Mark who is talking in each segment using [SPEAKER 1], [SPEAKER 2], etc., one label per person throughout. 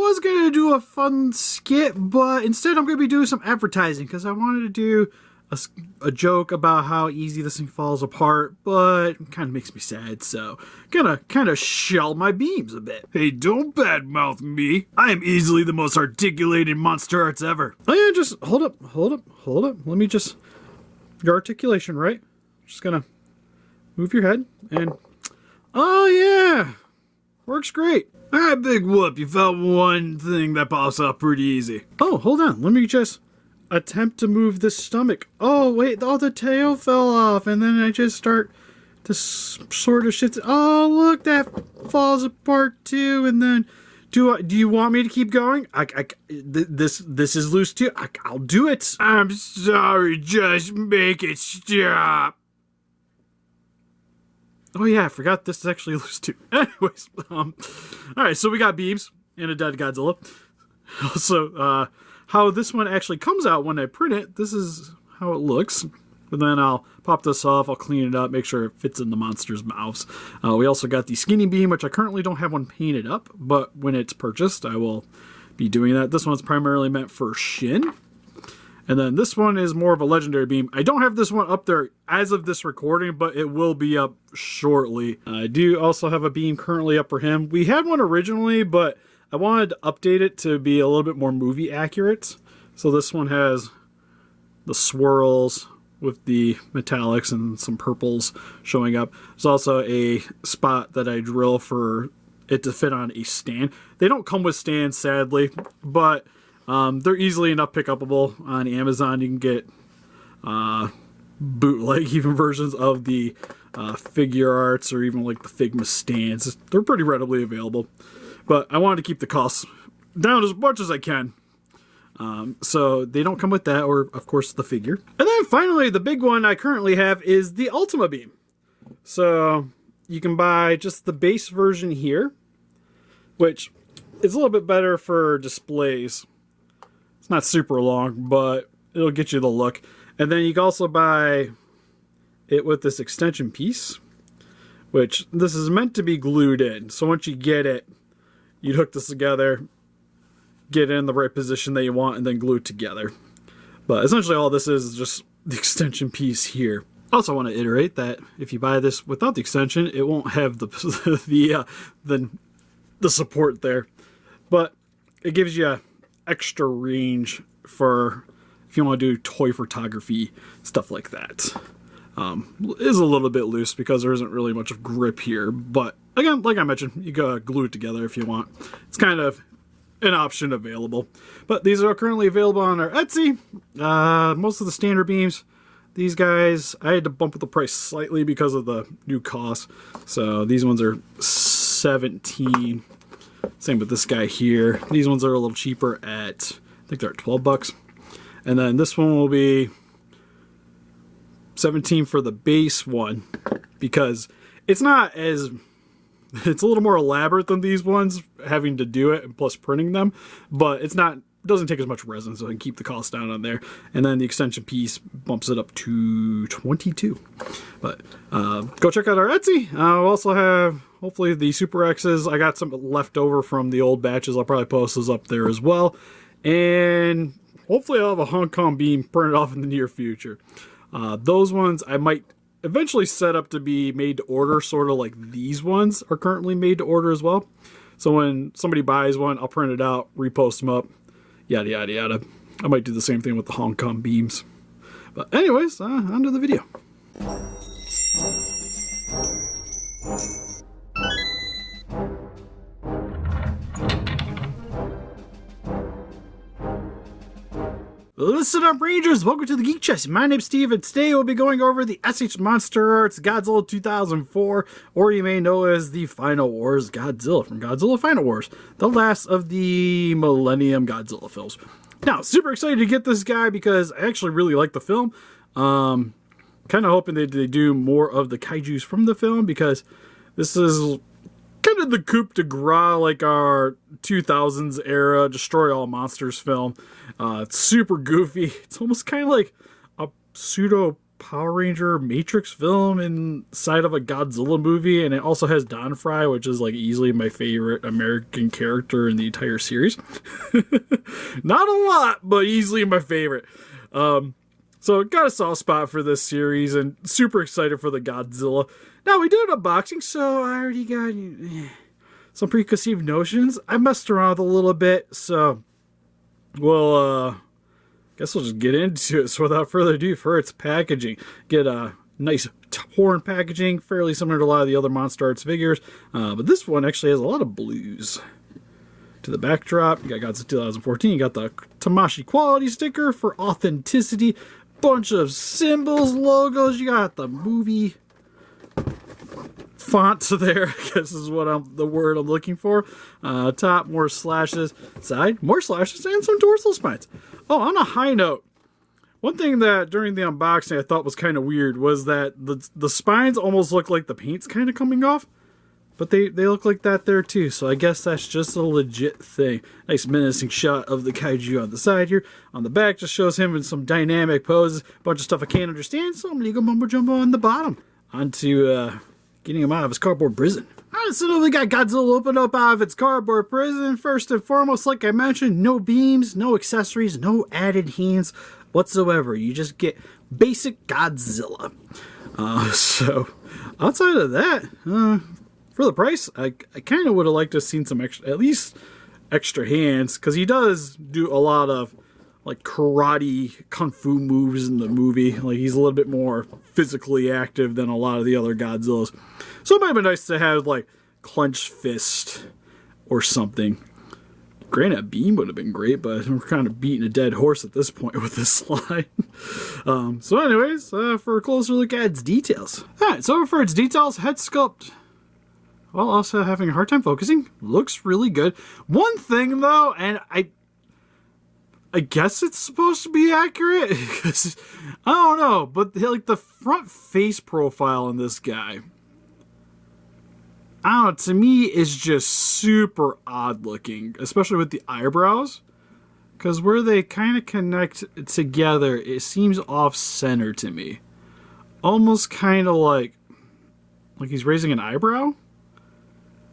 [SPEAKER 1] was going to do a fun skit, but instead I'm going to be doing some advertising because I wanted to do a joke about how easy this thing falls apart, but it kind of makes me sad, so gonna kind of shell my beams a bit. Hey, don't badmouth me. I am easily the most articulated monster arts ever. Oh yeah, just hold up. Let me just, your articulation, right? Just gonna move your head and, oh yeah, works great. All right, big whoop, you found one thing that pops up pretty easy. Oh, hold on, let me just attempt to move the stomach. Oh wait, the tail fell off, and then I just start to sort of shift. Oh look, that falls apart too. And then, do you want me to keep going? This is loose too. I'll do it. I'm sorry, just make it stop. Oh yeah, I forgot this is actually loose too. Anyways, all right, so we got beams and a dead Godzilla. Also, how this one actually comes out when I print it, this is how it looks. And then I'll pop this off, I'll clean it up, make sure it fits in the monster's mouths. We also got the skinny beam, which I currently don't have one painted up, but when it's purchased, I will be doing that. This one's primarily meant for Shin. And then this one is more of a legendary beam. I don't have this one up there as of this recording, but it will be up shortly. I do also have a beam currently up for him. We had one originally, but I wanted to update it to be a little bit more movie accurate. So this one has the swirls with the metallics and some purples showing up. There's also a spot that I drill for it to fit on a stand. They don't come with stands, sadly, but they're easily enough pick-upable on Amazon. You can get bootleg even versions of the figure arts or even like the Figma stands. They're pretty readily available. But I wanted to keep the costs down as much as I can. So they don't come with that, or of course the figure. And then finally, the big one I currently have is the Ultima Beam. So you can buy just the base version here, which is a little bit better for displays. It's not super long, but it'll get you the look. And then you can also buy it with this extension piece, which this is meant to be glued in. So once you get it, you'd hook this together, get it in the right position that you want, and then glue it together. But essentially all this is just the extension piece here. Also want to iterate that if you buy this without the extension, it won't have the support there. But it gives you extra range for if you want to do toy photography, stuff like that. It is a little bit loose because there isn't really much of grip here, but again, like I mentioned, you gotta glue it together if you want. It's kind of an option available. But these are currently available on our Etsy. Most of the standard beams, these guys, I had to bump up the price slightly because of the new cost. So these ones are $17. Same with this guy here. These ones are a little cheaper at, I think they're at 12 bucks. And then this one will be $17 for the base one, because it's not as, it's a little more elaborate than these ones, having to do it and plus printing them, but it's not, it doesn't take as much resin, so I can keep the cost down on there. And then the extension piece bumps it up to $22. But go check out our Etsy. I'll also have hopefully the Super X's. I got some left over from the old batches. I'll probably post those up there as well. And hopefully I'll have a Hong Kong beam printed off in the near future. Those ones I might eventually set up to be made to order, sort of like these ones are currently made to order as well. So when somebody buys one, I'll print it out, repost them up, yada yada yada. I might do the same thing with the Hong Kong beams. But anyways, on to the video. Listen up, Rangers! Welcome to the Geek Chest. My name's Steve, and today we'll be going over the SH MonsterArts Godzilla 2004, or you may know as the Final Wars Godzilla from Godzilla Final Wars, the last of the Millennium Godzilla films. Now, super excited to get this guy because I actually really like the film. Kind of hoping that they do more of the kaijus from the film, because this is kind of the coup de grace, like our 2000s era Destroy All Monsters film. It's super goofy. It's almost kind of like a pseudo Power Ranger Matrix film inside of a Godzilla movie, and it also has Don Fry, which is like easily my favorite American character in the entire series. Not a lot, but easily my favorite. So got a soft spot for this series, and super excited for the Godzilla. Now we did an unboxing, so I already got some preconceived notions. I messed around with a little bit, so guess we'll just get into it. So without further ado, for its packaging, get a nice torn packaging, fairly similar to a lot of the other MonsterArts figures, but this one actually has a lot of blues. To the backdrop, you got Godzilla 2014, you got the Tamashii quality sticker for authenticity, bunch of symbols, logos, you got the movie font there, I guess is what the word I'm looking for. Top, more slashes. Side, more slashes, and some dorsal spines. Oh, on a high note, one thing that during the unboxing I thought was kind of weird was that the spines almost look like the paint's kind of coming off, but they look like that there too, so I guess that's just a legit thing. Nice menacing shot of the Kaiju on the side here. On the back just shows him in some dynamic poses, a bunch of stuff I can't understand, some legal mumbo jumbo on the bottom. Onto getting him out of his cardboard prison. Alright, so we got Godzilla open up out of its cardboard prison. First and foremost, like I mentioned, no beams, no accessories, no added hands whatsoever. You just get basic Godzilla. So, outside of that, for the price, I kind of would have liked to have seen some extra, at least extra hands, because he does do a lot of like karate kung fu moves in the movie. Like he's a little bit more physically active than a lot of the other Godzillas. So it might be nice to have like clenched fist or something. Granted, a beam would have been great, but we're kind of beating a dead horse at this point with this slide. So anyways, for a closer look at its details. Alright, so for its details, head sculpt, while also having a hard time focusing, looks really good. One thing though, and I guess it's supposed to be accurate, because I don't know, but like the front face profile on this guy, I don't know, to me is just super odd looking, especially with the eyebrows, because where they kind of connect together, it seems off center to me. Almost kind of like he's raising an eyebrow?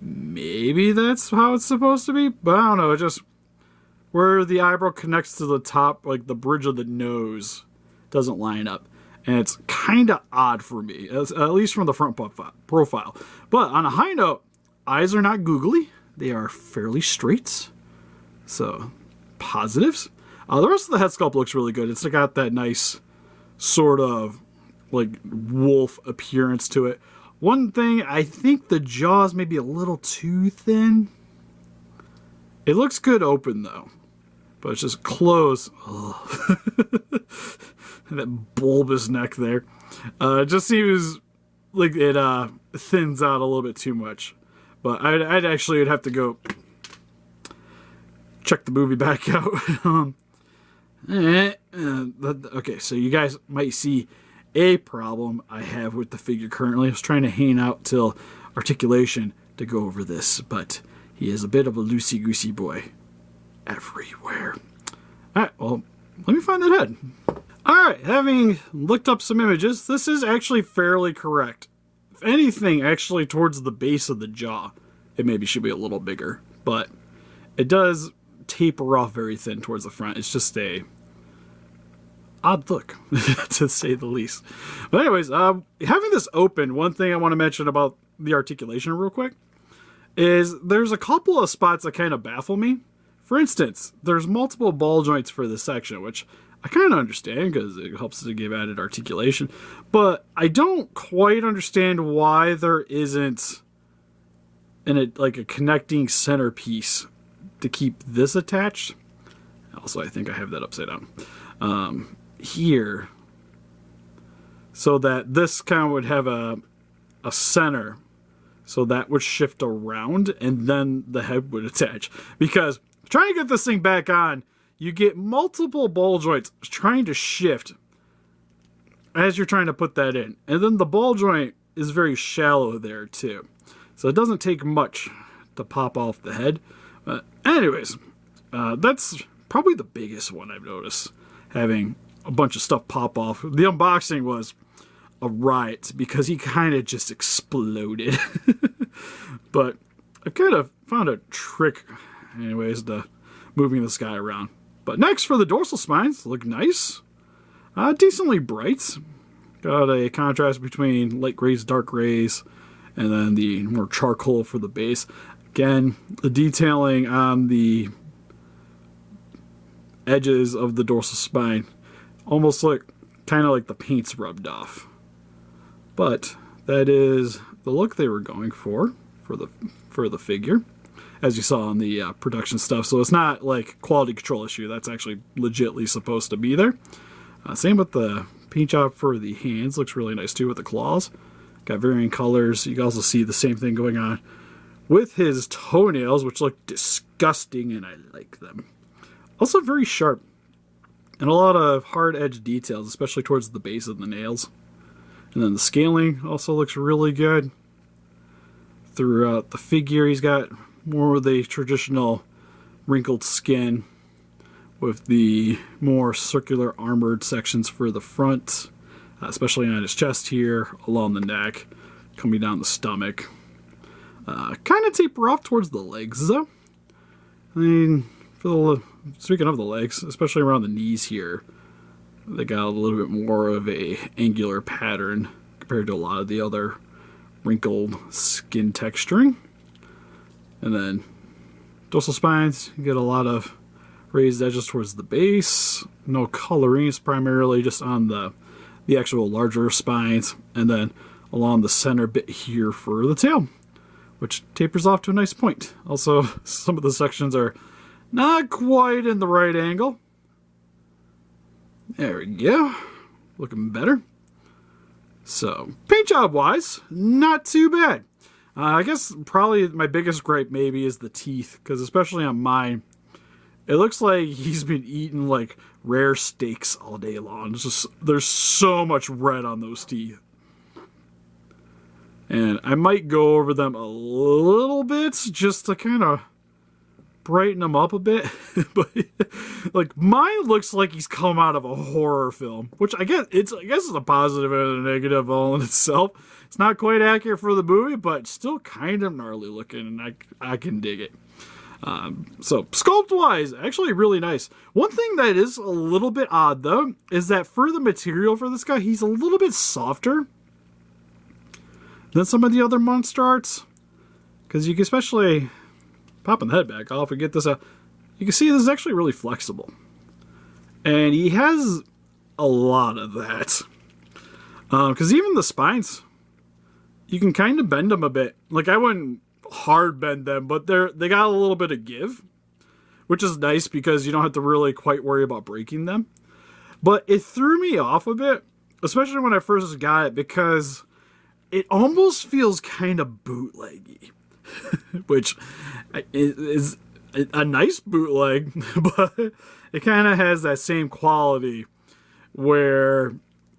[SPEAKER 1] Maybe that's how it's supposed to be, but I don't know, it just, where the eyebrow connects to the top, like the bridge of the nose, doesn't line up. And it's kind of odd for me, at least from the front profile. But on a high note, eyes are not googly. They are fairly straight. So, positives. The rest of the head sculpt looks really good. It's got that nice sort of like wolf appearance to it. One thing, I think the jaws may be a little too thin. It looks good open though, but it's just closed. That bulbous neck there. It just seems like it thins out a little bit too much. But I'd actually have to go check the movie back out. Okay, so you guys might see a problem I have with the figure currently. I was trying to hang out till Articulation to go over this, but he is a bit of a loosey-goosey boy everywhere. Alright, well, let me find that head. Alright, having looked up some images, this is actually fairly correct. If anything, actually towards the base of the jaw, it maybe should be a little bigger, but it does taper off very thin towards the front. It's just a odd look, to say the least. But anyways, having this open, one thing I want to mention about the articulation real quick is there's a couple of spots that kind of baffle me. For instance, there's multiple ball joints for this section, which I kind of understand because it helps to give added articulation, but I don't quite understand why there isn't like a connecting centerpiece to keep this attached. Also, I think I have that upside down. Here, so that this kind of would have a center, so that would shift around and then the head would attach. Because trying to get this thing back on, you get multiple ball joints trying to shift as you're trying to put that in, and then the ball joint is very shallow there too, so it doesn't take much to pop off the head. Anyways, that's probably the biggest one I've noticed, having a bunch of stuff pop off. The unboxing was a riot because he kind of just exploded. But I kind of found a trick, anyways, to moving this guy around. But next, for the dorsal spines, look nice. Decently bright. Got a contrast between light grays, dark grays, and then the more charcoal for the base. Again, the detailing on the edges of the dorsal spine almost look kind of like the paint's rubbed off. But that is the look they were going for the figure, as you saw on the production stuff. So it's not like quality control issue. That's actually legitly supposed to be there. Same with the paint job for the hands. Looks really nice too with the claws. Got varying colors. You can also see the same thing going on with his toenails, which look disgusting, and I like them. Also very sharp. And a lot of hard edge details, especially towards the base of the nails. And then the scaling also looks really good. Throughout the figure, he's got more of the traditional wrinkled skin with the more circular armored sections for the front, especially on his chest here, along the neck, coming down the stomach. Kind of taper off towards the legs, though. I mean, speaking of the legs, especially around the knees here, they got a little bit more of a angular pattern compared to a lot of the other wrinkled skin texturing. And then dorsal spines, you get a lot of raised edges towards the base. No coloring, it's primarily just on the actual larger spines, and then along the center bit here for the tail, which tapers off to a nice point. Also, some of the sections are not quite in the right angle. There we go. Looking better. So, paint job wise, not too bad. I guess probably my biggest gripe maybe is the teeth, because especially on mine, it looks like he's been eating like rare steaks all day long. It's just, there's so much red on those teeth. And I might go over them a little bit just to kind of brighten them up a bit. But like mine looks like he's come out of a horror film, which I guess it's a positive and a negative all in itself. It's not quite accurate for the movie, but still kind of gnarly looking, and I can dig it. So sculpt wise, actually really nice. One thing that is a little bit odd though is that for the material for this guy, he's a little bit softer than some of the other MonsterArts, because you can, especially popping the head back off and get this out, you can see this is actually really flexible, and he has a lot of that. Because even the spines, you can kind of bend them a bit. Like I wouldn't hard bend them, but they got a little bit of give, which is nice because you don't have to really quite worry about breaking them. But it threw me off a bit, especially when I first got it, because it almost feels kind of bootleggy, which is a nice bootleg, but it kind of has that same quality where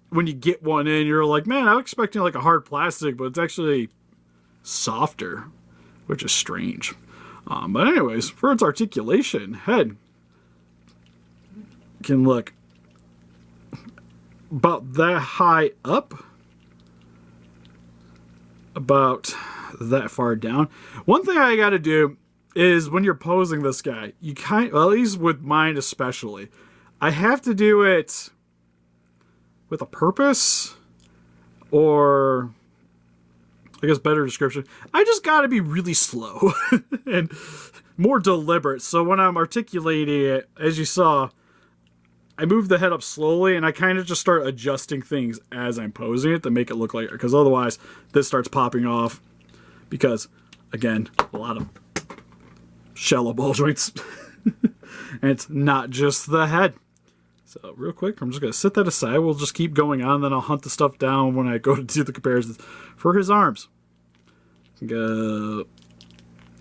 [SPEAKER 1] when you get one in, you're like, man, I'm expecting like a hard plastic, but it's actually softer, which is strange. But anyways, for its articulation, head can look about that high up, about that far down. One thing I gotta do is when you're posing this guy, you well, at least with mine especially, I have to do it with a purpose, or I guess better description, I just gotta be really slow and more deliberate. So when I'm articulating it, as you saw, I move the head up slowly, and I kind of just start adjusting things as I'm posing it to make it look like, because otherwise this starts popping off, because again, a lot of shallow ball joints. And it's not just the head. So real quick, I'm just going to set that aside. We'll just keep going on, then I'll hunt the stuff down when I go to do the comparisons. For his arms, go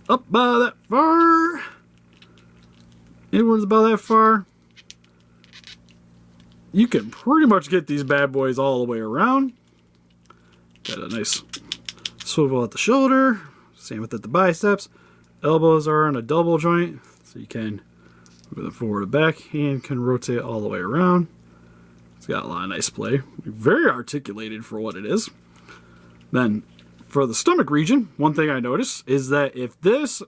[SPEAKER 1] up about that far. Inwards about that far. You can pretty much get these bad boys all the way around. Got a nice swivel at the shoulder. Same with at the biceps. Elbows are on a double joint, so you can move them forward and back. Hand can rotate all the way around. got a lot of nice play. Very articulated for what it is. Then, for the stomach region, one thing I noticed is that if this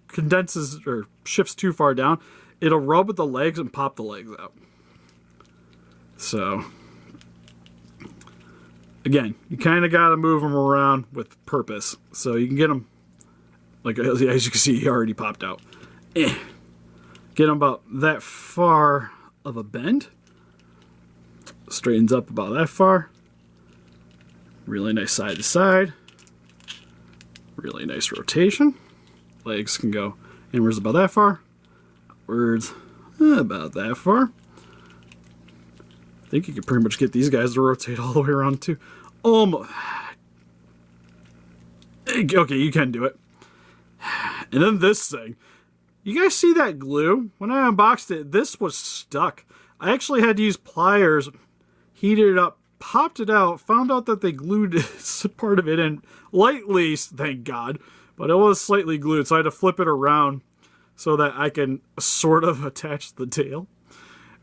[SPEAKER 1] condenses or shifts too far down, it'll rub with the legs and pop the legs out. So, again, you kind of got to move them around with purpose. So you can get them, like as you can see, he already popped out. Get them about that far of a bend. Straightens up about that far. Really nice side to side. Really nice rotation. Legs can go inwards about that far. Outwards about that far. I think you can pretty much get these guys to rotate all the way around too. Almost. Okay, you can do it. And then this thing. You guys see that glue? When I unboxed it, this was stuck. I actually had to use pliers, heated it up, popped it out, found out that they glued part of it in lightly, thank God. But it was slightly glued, so I had to flip it around so that I can sort of attach the tail.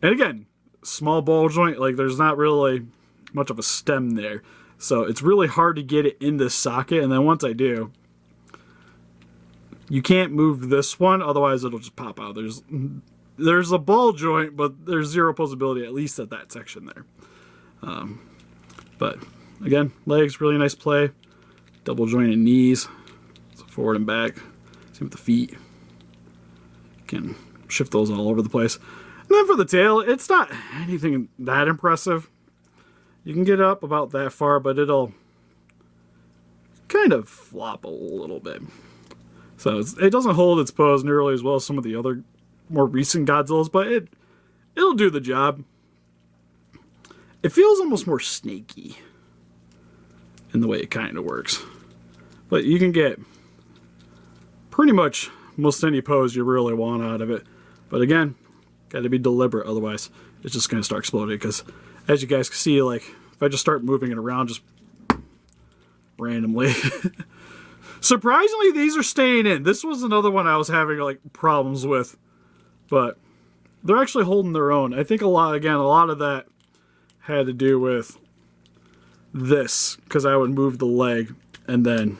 [SPEAKER 1] And again, small ball joint, like there's not really much of a stem there. So it's really hard to get it in the socket, and then once I do, you can't move this one, otherwise it'll just pop out. There's a ball joint, but there's zero poseability, at least at that section there. But again, legs, really nice play. Double jointed knees, so forward and back. Same with the feet. You can shift those all over the place. And then for the tail, it's not anything that impressive. You can get up about that far, but it'll kind of flop a little bit. So it doesn't hold its pose nearly as well as some of the other more recent Godzillas, but it'll do the job. It feels almost more snaky in the way it kind of works. But you can get pretty much most any pose you really want out of it. But again, got to be deliberate, otherwise it's just going to start exploding. Because as you guys can see, like if I just start moving it around just randomly. Surprisingly, these are staying in. This was another one I was having like problems with. But they're actually holding their own. I think a lot of that had to do with this, because I would move the leg and then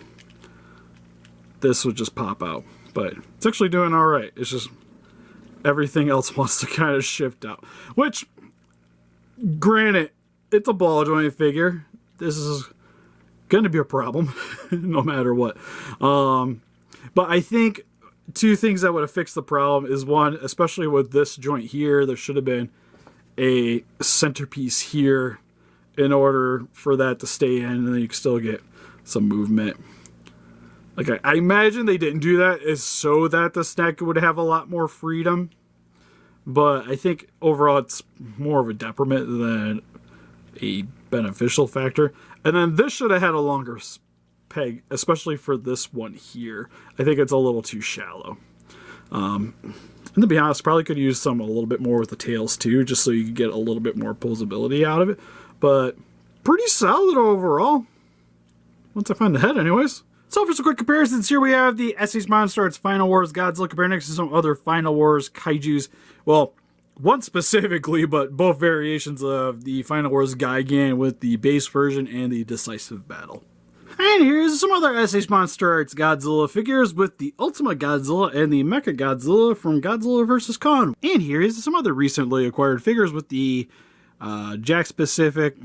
[SPEAKER 1] this would just pop out. But it's actually doing all right. It's just everything else wants to kind of shift out. Which, granted, it's a ball joint figure. This is going to be a problem no matter what. But I think two things that would have fixed the problem is, one, especially with this joint here, there should have been a centerpiece here in order for that to stay in, and then you can still get some movement. Like I imagine they didn't do that is so that the neck would have a lot more freedom. But I think overall it's more of a detriment than a beneficial factor. And then this should have had a longer peg, especially for this one here. I think it's a little too shallow. And to be honest, probably could use some a little bit more with the tails too, just so you could get a little bit more posability out of it. But pretty solid overall. Once I find the head anyways. So for some quick comparisons, here we have the SH MonsterArts Final Wars Godzilla compared next to some other Final Wars Kaijus. Well, one specifically, but both variations of the Final Wars Gigan with the base version and the Decisive Battle. And here's some other SH MonsterArts Godzilla figures with the Ultimate Godzilla and the Mecha Godzilla from Godzilla vs. Kong. And here is some other recently acquired figures with the Jack Pacific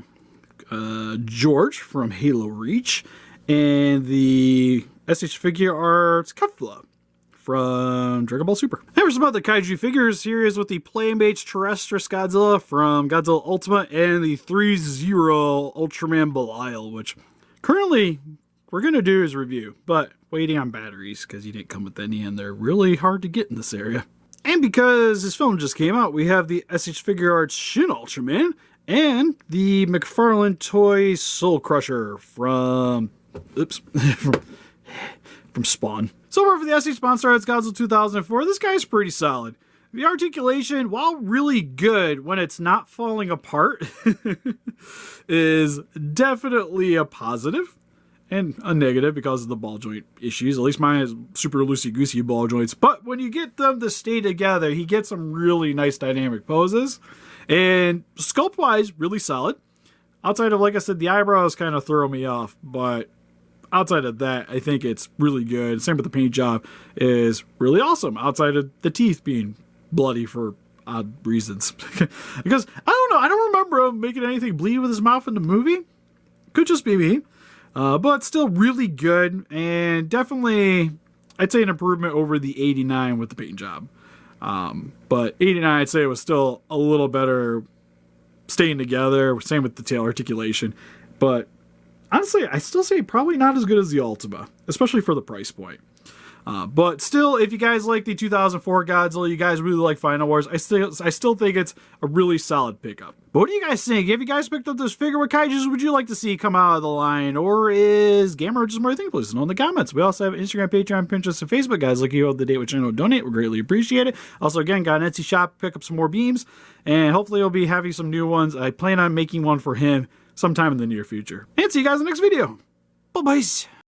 [SPEAKER 1] George from Halo Reach and the SH Figuarts Kefla from Dragon Ball Super. And for some other Kaiju figures, here is with the Playmate Terrestris Godzilla from Godzilla Ultimate and the 3-0 Ultraman Belial, which currently we're going to do his review, but waiting on batteries because he didn't come with any and they're really hard to get in this area. And because this film just came out, we have the SH Figuarts Shin Ultraman and the McFarlane Toy Soul Crusher from from Spawn. So far for the SH MonsterArts Godzilla 2004, this guy's pretty solid. The articulation, while really good when it's not falling apart, is definitely a positive. and a negative because of the ball joint issues. At least mine has super loosey-goosey ball joints. But when you get them to stay together, he gets some really nice dynamic poses. And sculpt-wise, really solid. Outside of, like I said, the eyebrows kind of throw me off. But outside of that, I think it's really good. Same with the paint job is really awesome. Outside of the teeth being bloody for odd reasons. Because, I don't know, I don't remember him making anything bleed with his mouth in the movie. Could just be me. But still really good, and definitely, I'd say an improvement over the 89 with the paint job. But 89, I'd say it was still a little better staying together. Same with the tail articulation. But honestly, I still say probably not as good as the Ultima, especially for the price point. But still, if you guys like the 2004 Godzilla, you guys really like Final Wars, I still think it's a really solid pickup. But what do you guys think? Have you guys picked up this figure? What Kaijus would you like to see come out of the line? Or is Gamma just more thing? Please let us know in the comments. We also have Instagram, Patreon, Pinterest, and Facebook, guys. Look, you up to date with channel donate. We greatly appreciate it. Also, again, got an Etsy shop, pick up some more beams, and hopefully we'll be having some new ones. I plan on making one for him sometime in the near future. And see you guys in the next video. Bye-bye.